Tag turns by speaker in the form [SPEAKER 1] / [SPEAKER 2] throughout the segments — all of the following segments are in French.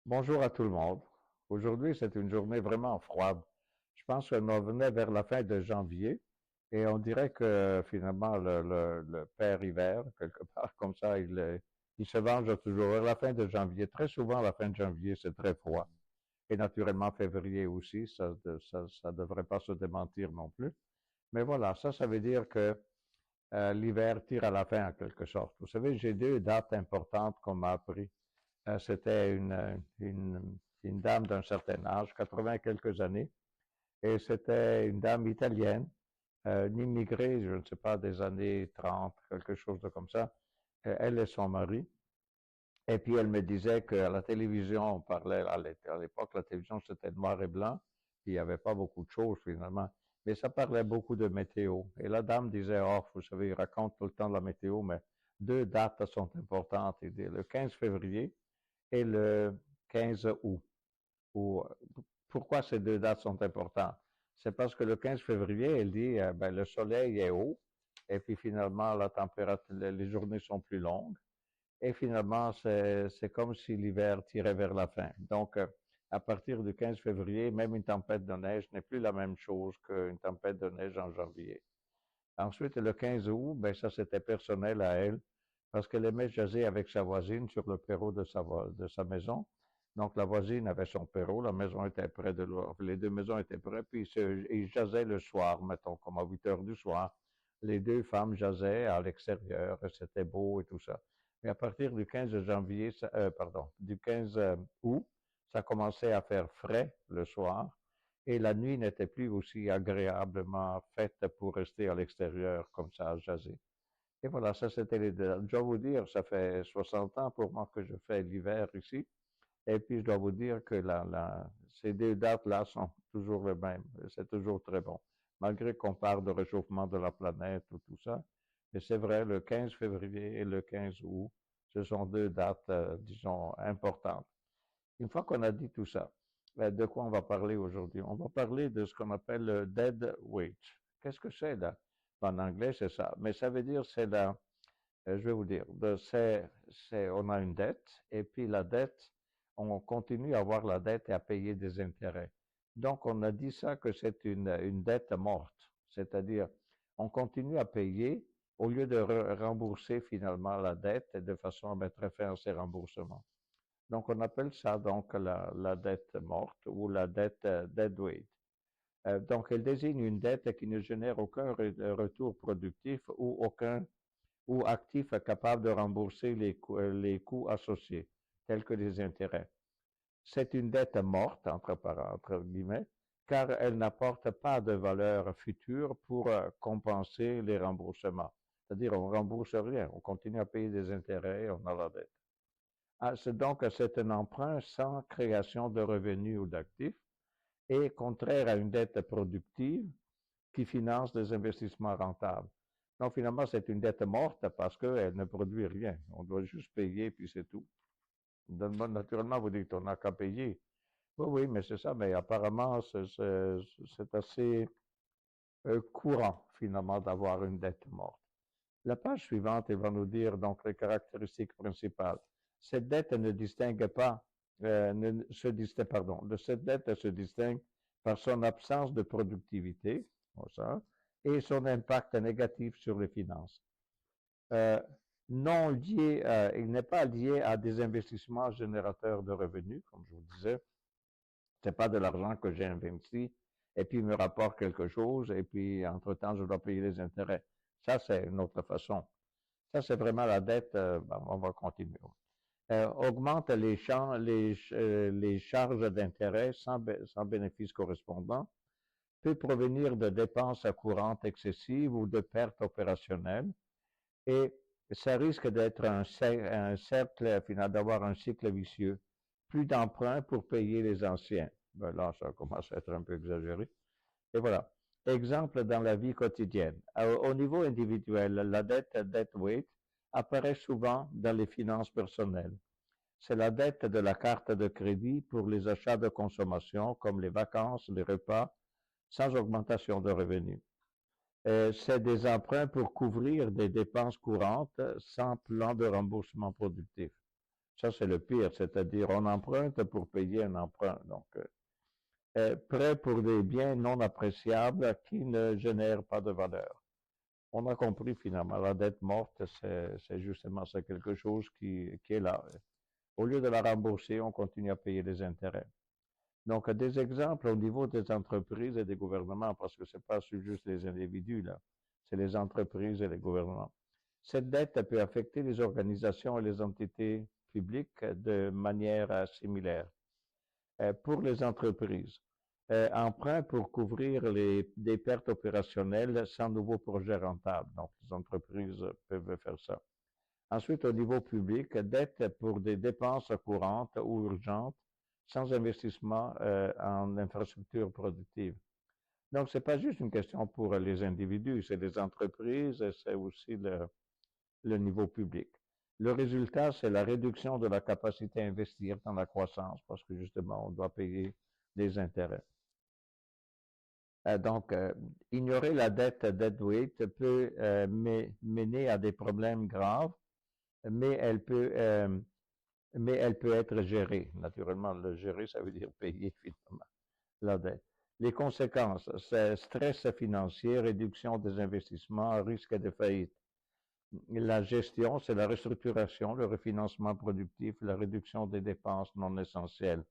[SPEAKER 1] Bonjour à tout le monde. Aujourd'hui, c'est une journée vraiment froide. Je pense qu'on en venait vers la fin de janvier et on dirait que finalement le père hiver, quelque part comme ça, il se venge toujours. Vers la fin de janvier, très souvent, la fin de janvier, c'est très froid. Et naturellement, février aussi, ça devrait pas se démentir non plus. Mais voilà, ça veut dire que l'hiver tire à la fin en quelque sorte. Vous savez, j'ai deux dates importantes qu'on m'a appris. C'était une dame d'un certain âge, 80 quelques années, et c'était une dame italienne, une immigrée, je ne sais pas, des années 30, quelque chose de comme ça, elle et son mari. Et puis elle me disait qu'à la télévision, on parlait, à l'époque, la télévision c'était noir et blanc, puis il n'y avait pas beaucoup de choses finalement, mais ça parlait beaucoup de météo. Et la dame disait, oh, vous savez, il raconte tout le temps la météo, mais deux dates sont importantes. Il dit le 15 février et le 15 août. Ou, pourquoi ces deux dates sont importantes? C'est parce que le 15 février, elle dit, ben, le soleil est haut, et puis finalement, la température, les journées sont plus longues, et finalement, c'est comme si l'hiver tirait vers la fin. Donc, à partir du 15 février, même une tempête de neige n'est plus la même chose qu'une tempête de neige en janvier. Ensuite, le 15 août, ben, ça c'était personnel à elle, parce qu'elle aimait jaser avec sa voisine sur le perron de sa maison. Donc, la voisine avait son perron, la maison était près de l'autre, les deux maisons étaient près, puis ils jasaient le soir, mettons, comme à 8 heures du soir. Les deux femmes jasaient à l'extérieur, et c'était beau et tout ça. Mais à partir du 15 janvier, pardon, du 15 août, ça commençait à faire frais le soir, et la nuit n'était plus aussi agréablement faite pour rester à l'extérieur comme ça à jaser. Et voilà, ça c'était les deux. Je dois vous dire, ça fait 60 ans pour moi que je fais l'hiver ici. Et puis je dois vous dire que ces deux dates-là sont toujours les mêmes. C'est toujours très bon. Malgré qu'on parle de réchauffement de la planète ou tout ça. Et c'est vrai, le 15 février et le 15 août, ce sont deux dates, disons, importantes. Une fois qu'on a dit tout ça, de quoi on va parler aujourd'hui? On va parler de ce qu'on appelle le dead weight. Qu'est-ce que c'est là? En anglais, c'est ça. Mais ça veut dire, c'est la, je vais vous dire, on a une dette, et puis la dette, on continue à avoir la dette et à payer des intérêts. Donc, on a dit ça que c'est une dette morte. C'est-à-dire, on continue à payer au lieu de rembourser finalement la dette de façon à mettre fin à ces remboursements. Donc, on appelle ça donc la dette morte ou la dette deadweight. Donc, elle désigne une dette qui ne génère aucun retour productif ou aucun ou actif capable de rembourser les coûts associés, tels que les intérêts. C'est une dette morte, entre guillemets, car elle n'apporte pas de valeur future pour compenser les remboursements. C'est-à-dire, on ne rembourse rien, on continue à payer des intérêts, on a la dette. C'est un emprunt sans création de revenus ou d'actifs et contraire à une dette productive qui finance des investissements rentables. Donc finalement, c'est une dette morte parce qu'elle ne produit rien. On doit juste payer, puis c'est tout. Naturellement, vous dites, on n'a qu'à payer. Oui, oui, mais c'est ça, mais apparemment, c'est assez courant, finalement, d'avoir une dette morte. La page suivante, elle va nous dire donc les caractéristiques principales. Cette dette ne distingue pas, ne se distingue, pardon, cette dette se distingue par son absence de productivité, ça, et son impact négatif sur les finances. Euh, non lié, il n'est pas lié à des investissements générateurs de revenus, comme je vous disais. C'est pas de l'argent que j'ai investi et puis il me rapporte quelque chose et puis entre-temps je dois payer les intérêts. Ça, c'est une autre façon. Ça, c'est vraiment la dette. On va continuer. Augmente les charges d'intérêt sans bénéfice correspondant, peut provenir de dépenses courantes excessives ou de pertes opérationnelles, et ça risque d'être un cercle, final, d'avoir un cycle vicieux. Plus d'emprunts pour payer les anciens. Ben là, ça commence à être un peu exagéré. Et voilà. Exemple dans la vie quotidienne. Au niveau individuel, la dette debt weight apparaît souvent dans les finances personnelles. C'est la dette de la carte de crédit pour les achats de consommation comme les vacances, les repas, sans augmentation de revenus. C'est des emprunts pour couvrir des dépenses courantes sans plan de remboursement productif. Ça, c'est le pire, c'est-à-dire on emprunte pour payer un emprunt. Donc, prêt pour des biens non appréciables qui ne génèrent pas de valeur. On a compris finalement, la dette morte, c'est justement c'est quelque chose qui est là. Au lieu de la rembourser, on continue à payer les intérêts. Donc, des exemples au niveau des entreprises et des gouvernements, parce que c'est pas juste les individus, là, c'est les entreprises et les gouvernements. Cette dette peut affecter les organisations et les entités publiques de manière similaire. Pour les entreprises, emprunt pour couvrir des pertes opérationnelles sans nouveau projet rentable. Donc, les entreprises peuvent faire ça. Ensuite, au niveau public, dette pour des dépenses courantes ou urgentes sans investissement en infrastructures productives. Donc, ce n'est pas juste une question pour les individus, c'est les entreprises, c'est aussi le niveau public. Le résultat, c'est la réduction de la capacité à investir dans la croissance parce que justement, on doit payer des intérêts. Donc, ignorer la dette deadweight peut mener à des problèmes graves, mais elle peut être gérée. Naturellement, le gérer, ça veut dire payer finalement la dette. Les conséquences, c'est stress financier, réduction des investissements, risque de faillite. La gestion, c'est la restructuration, le refinancement productif, la réduction des dépenses non essentielles.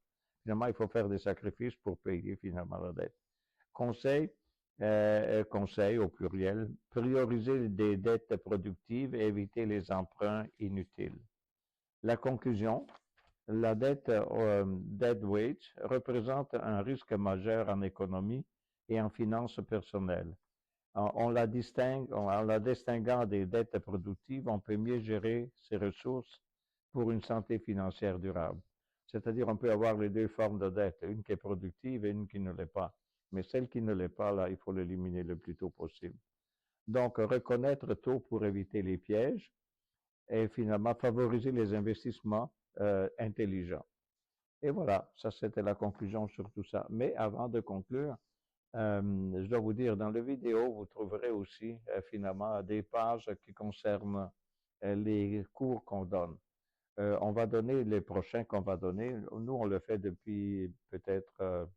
[SPEAKER 1] Finalement, il faut faire des sacrifices pour payer finalement la dette. Conseil, conseil au pluriel, prioriser des dettes productives et éviter les emprunts inutiles. La conclusion, la dette deadweight représente un risque majeur en économie et en finances personnelles. En la distinguant des dettes productives, on peut mieux gérer ses ressources pour une santé financière durable. C'est-à-dire, on peut avoir les deux formes de dette, une qui est productive et une qui ne l'est pas. Mais celle qui ne l'est pas, là, il faut l'éliminer le plus tôt possible. Donc, reconnaître tôt pour éviter les pièges et finalement favoriser les investissements intelligents. Et voilà, ça c'était la conclusion sur tout ça. Mais avant de conclure, je dois vous dire, dans la vidéo, vous trouverez aussi finalement des pages qui concernent les cours qu'on donne. On va donner les prochains qu'on va donner. Nous, on le fait depuis peut-être,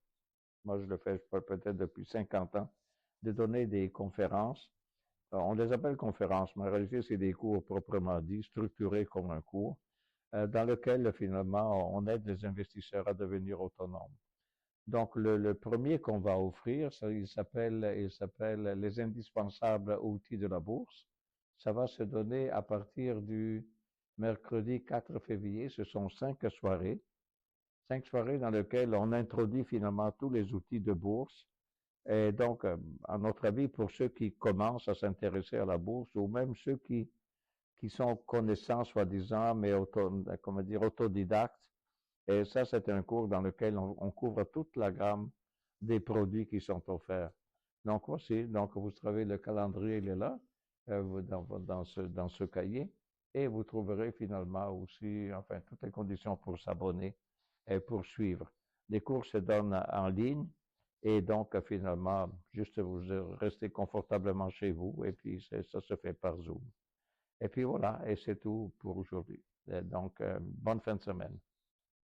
[SPEAKER 1] moi je le fais peut-être depuis 50 ans, de donner des conférences. On les appelle conférences, mais en réalité, c'est des cours proprement dit, structurés comme un cours, dans lequel finalement on aide les investisseurs à devenir autonomes. Donc, le premier qu'on va offrir, il s'appelle les indispensables outils de la bourse. Ça va se donner à partir du mercredi 4 février. Ce sont 5 soirées dans lesquelles on introduit finalement tous les outils de bourse. Et donc, à notre avis, pour ceux qui commencent à s'intéresser à la bourse ou même ceux qui sont connaissants, soi-disant, mais autodidactes, et ça, c'est un cours dans lequel on couvre toute la gamme des produits qui sont offerts. Donc, voici, donc vous savez, le calendrier, il est là, dans ce cahier, et vous trouverez finalement aussi, enfin, toutes les conditions pour s'abonner et pour suivre. Les cours se donnent en ligne, et donc, finalement, juste vous restez confortablement chez vous, et puis ça se fait par Zoom. Et puis voilà, et c'est tout pour aujourd'hui. Donc, bonne fin de semaine.